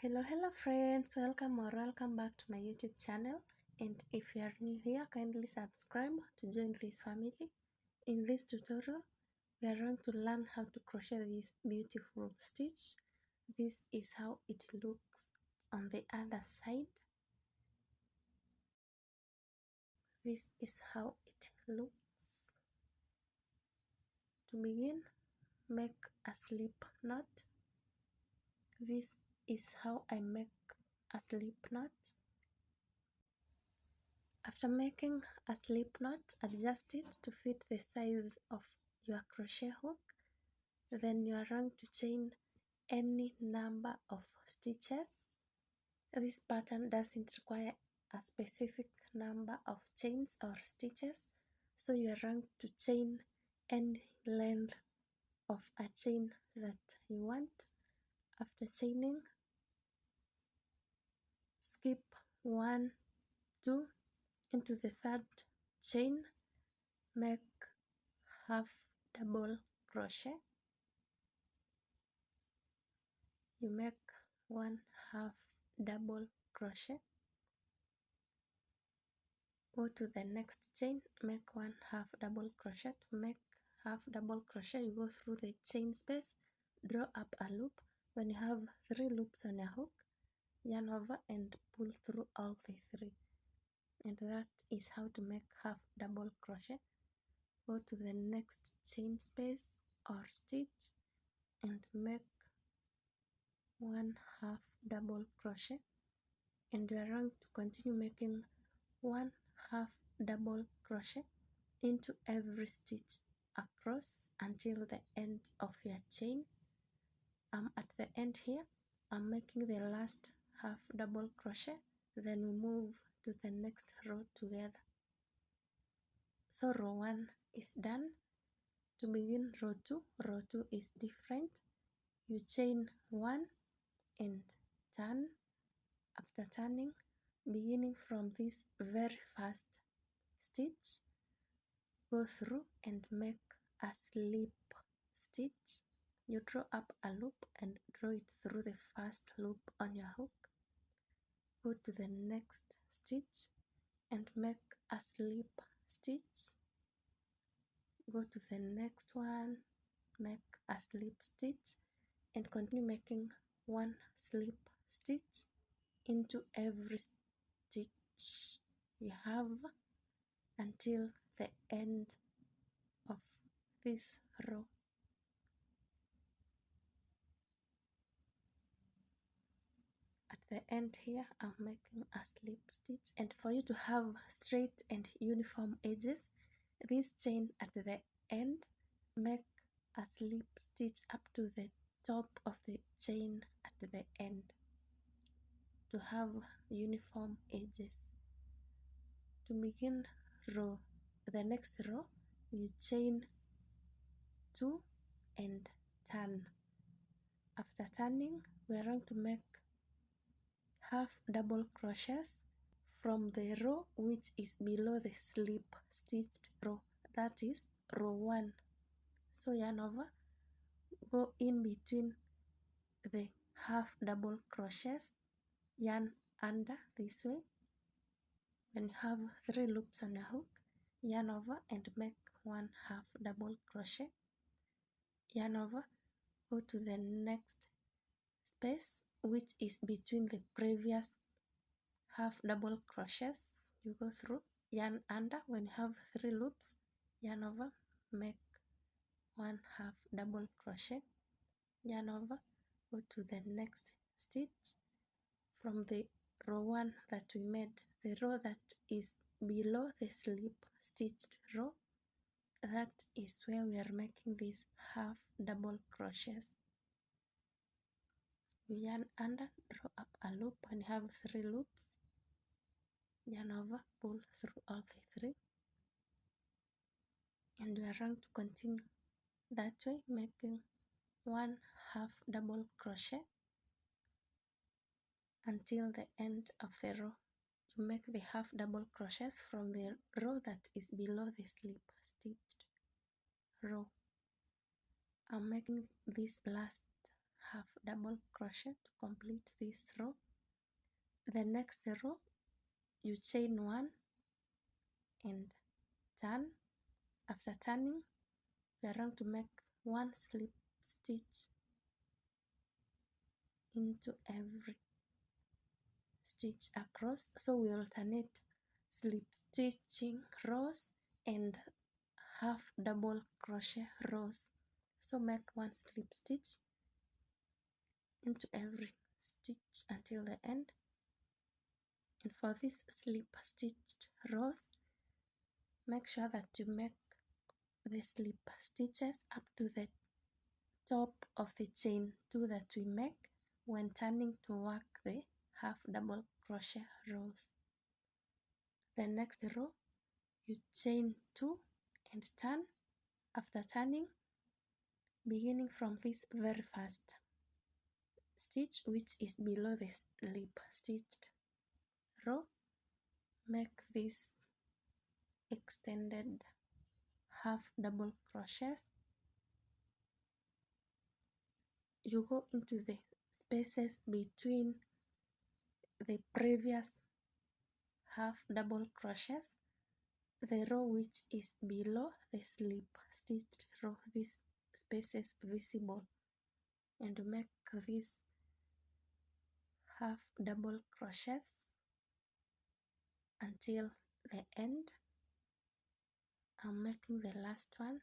Hello friends, welcome back to my YouTube channel, and if you are new here, kindly subscribe to join this family. In this tutorial we are going to learn how to crochet this beautiful stitch. This is how it looks on the other side. This is how it looks. To begin, make a slip knot. This is how I make a slip knot. After making a slip knot, adjust it to fit the size of your crochet hook. Then you are going to chain any number of stitches. This pattern doesn't require a specific number of chains or stitches, so you are going to chain any length of a chain that you want. After chaining, skip 1, 2 into the third chain, make half double crochet. You make 1 half double crochet, go to the next chain, make 1 half double crochet. To make half double crochet, you go through the chain space, draw up a loop. When you have 3 loops on your hook, yarn over and pull through all the 3, and that is how to make half double crochet. Go to the next chain space or stitch and make 1 half double crochet, and you are going to continue making 1 half double crochet into every stitch across until the end of your chain. I'm at the end here. I'm making the last half double crochet, then we move to the next row together. So row 1 is done. To begin row 2 is different. You chain 1 and turn. After turning, beginning from this very first stitch, go through and make a slip stitch. You draw up a loop and draw it through the first loop on your hook. Go to the next stitch and make a slip stitch. Go to the next one, make a slip stitch, and continue making 1 slip stitch into every stitch you have until the end of this row. At the end here, I'm making a slip stitch, and for you to have straight and uniform edges, this chain at the end, make a slip stitch up to the top of the chain at the end to have uniform edges. To begin the next row, you chain 2 and turn. After turning, we are going to make half double crochets from the row which is below the slip stitched row, that is row 1. So yarn over, go in between the half double crochets, yarn under this way. When you have 3 loops on your hook, yarn over and make 1 half double crochet. Yarn over, go to the next space which is between the previous half double crochets. You go through, yarn under. When you have 3 loops, yarn over, make 1 half double crochet. Yarn over, go to the next stitch from the row 1 that we made, the row that is below the slip stitched row. That is where we are making these half double crochets. You yarn under, draw up a loop. When you have 3 loops, yarn over, pull through all the 3, and we are going to continue that way, making 1 half double crochet until the end of the row. You make the half double crochets from the row that is below the slip stitched row. I'm making this last half double crochet to complete this row. The next row you chain 1 and turn. After turning, we are going to make 1 slip stitch into every stitch across. So we alternate slip stitching rows and half double crochet rows. So make 1 slip stitch into every stitch until the end. And for this slip stitched rows, make sure that you make the slip stitches up to the top of the chain 2 that we make when turning to work the half double crochet rows. The next row you chain 2 and turn. After turning, beginning from this very first stitch which is below the slip stitched row, make this extended half double crochets. You go into the spaces between the previous half double crochets, the row which is below the slip stitched row, this spaces visible, and make this half double crochets until the end. I'm making the last one,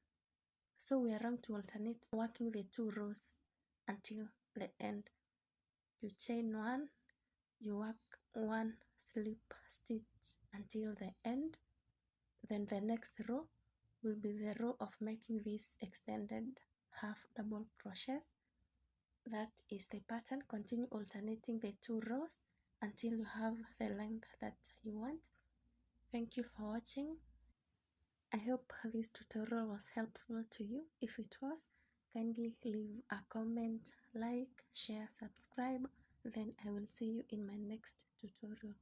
so we are going to alternate working the 2 rows until the end. You chain 1, you work 1 slip stitch until the end. Then the next row will be the row of making this extended half double crochets. That is the pattern. Continue alternating the 2 rows until you have the length that you want. Thank you for watching. I hope this tutorial was helpful to you. If it was, kindly leave a comment, like, share, subscribe. Then I will see you in my next tutorial.